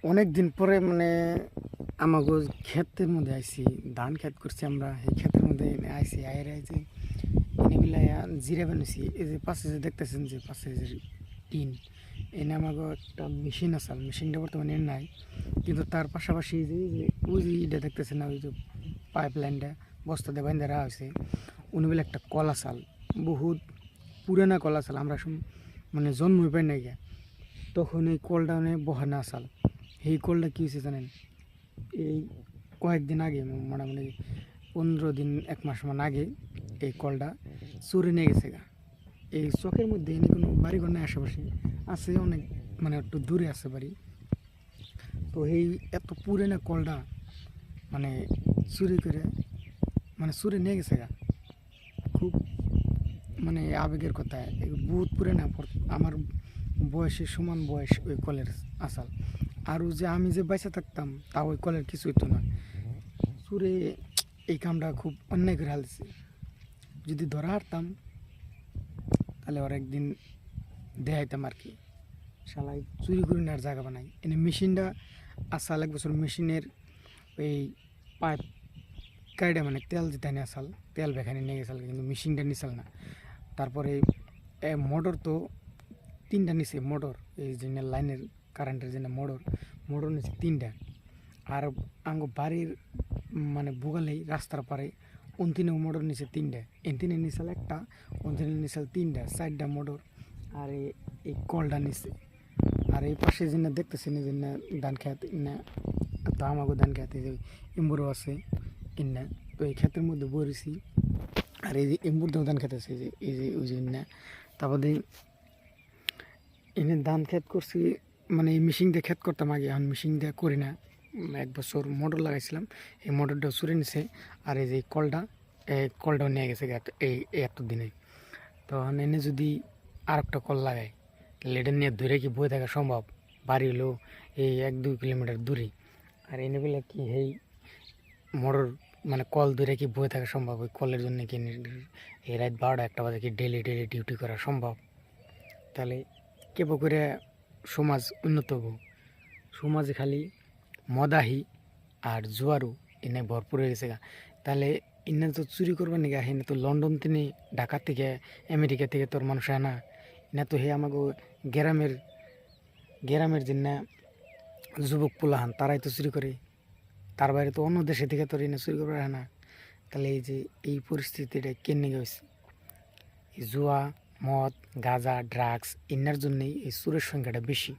অনেক দিন পরে মানে আমাগো ক্ষেতের মধ্যে আইছি, ধান ক্ষেত করছি আমরা। এই ক্ষেতের মধ্যে আইছি, আইরে যে এনে বিলাইয়া জিরা বানাইছি। এই যে পাশে যে দেখতেছেন, যে পাশে যে টিন, এনে আমাগো একটা মেশিন আছে। মেশিনটা বর্তমানে নাই, কিন্তু তার পাশাপাশি যে ওই যে এটা দেখতেছেন না, ওই যে পাইপ লাইনটা বস্তা দিয়ে বাইন্ধে রাখা হয়েছে, উনি বলে একটা কলা চাল, বহুত পুরানা কলা চাল। আমরা মানে জন্মই পাই না গিয়া, তখন এই কলটা বহানা চাল। এই কলটা কী হয়েছে জানেন? এই কয়েকদিন আগে, মোটামুটি 15 দিন 1 মাস মান আগে এই কলটা চুরি নিয়ে গেছে গা। এই চকের মধ্যে এনে কোনো বাড়িঘর নেই, আশেপাশে আছে অনেক, মানে একটু দূরে আছে বাড়ি। তো এই এত পুরানা কলটা মানে চুরি করে, মানে চুরি নিয়ে গেছে গা। খুব মানে আবেগের কথা, বহুত পুরানা। আমার বয়সের সমান বয়স ওই কলের আসাল। আর যে আমি যে বাইসা থাকতাম তা ওই কলের কিছু হইতো না। চুরে এই কামটা খুব অন্যায় করে হালছে। যদি ধরা হারতাম তাহলে ওর একদিন দেখাইতাম আর কি। শালাই চুরি করে নেওয়ার জায়গা বানাই এনে মেশিনটা আসাল। এক বছর মেশিনের ওই পাইপ কাইডা, মানে তেল যেটা নিয়ে আসাল, তেল বেখানে নিয়ে গেছাল, কিন্তু মেশিনটা নিসাল না। তারপরে মোটর তো 3টা নিছে মোটর, এই যে লাইনের কারেন্টের যে মোটর, মোটর নিছে 3টা। আর আঙ্গ বাড়ির মানে বুগালেই রাস্তার পারে অন্তিনে মোটর নিচে 3টা, এন্তিনে নিচাল একটা, অন্তিনে নিচাল 3টা, 4টা মোটর। আর এই কলটা নিচে। আর এই পাশে যে দেখতেছেন, যে ধান খেত না, তো আমাকে ধান খেতে যে এম্বুরও আছে ইন্না। তো এই ক্ষেতের মধ্যে বরেছি। আর এই যে এম্বুর ধান খেতেছে, যে এই যে ওই যে না, তারপরে এনে ধান ক্ষেত করছি। মানে এই মেশিন দিয়ে ক্ষেত করতাম আগে, এখন মেশিন দিয়ে করি না। 1 বছর মোটর লাগাইছিলাম, এই মোটরটাও চুরে নিছে। আর এই যে কলটা, এই কলটাও নিয়ে গেছে এই এত দিনে। তো এনে যদি আর একটা কল লাগাই, তাহলে এটা নিয়ে দূরে কি বয়ে থাকা সম্ভব? বাড়ি হলো এই 1-2 কিলোমিটার দূরে। আর এনে বলে কি এই মোটর, মানে কল দূরে কি বয়ে থাকা সম্ভব? ওই কলের জন্য কি এই রাত 12টা 1টা বাজে কি ডেলি ডেলি ডিউটি করা সম্ভব? তাহলে কেবো করে সমাজ উন্নত হবো? সমাজে খালি মদাহি আর জুয়ারু এনে ভরপুর হয়ে গেছে গা। তাহলে ইনে তো চুরি করবার নাকি এনে তো লন্ডন থেকে, ঢাকা থেকে, আমেরিকা থেকে তোর মানুষ আনা। না তো হে আমাকে গ্রামের গ্রামের যে না যুবক পোলাহান, তারাই তো চুরি করে। তার বাইরে তো অন্য দেশে থেকে তোর এনে চুরি করবার আনা। তাহলে এই যে এই পরিস্থিতিটা কেন হয়েছে? এই জুয়া, মদ, গাঁজা, ড্রাগস, ইনার জন্যই এই চুরের সংখ্যাটা বেশি।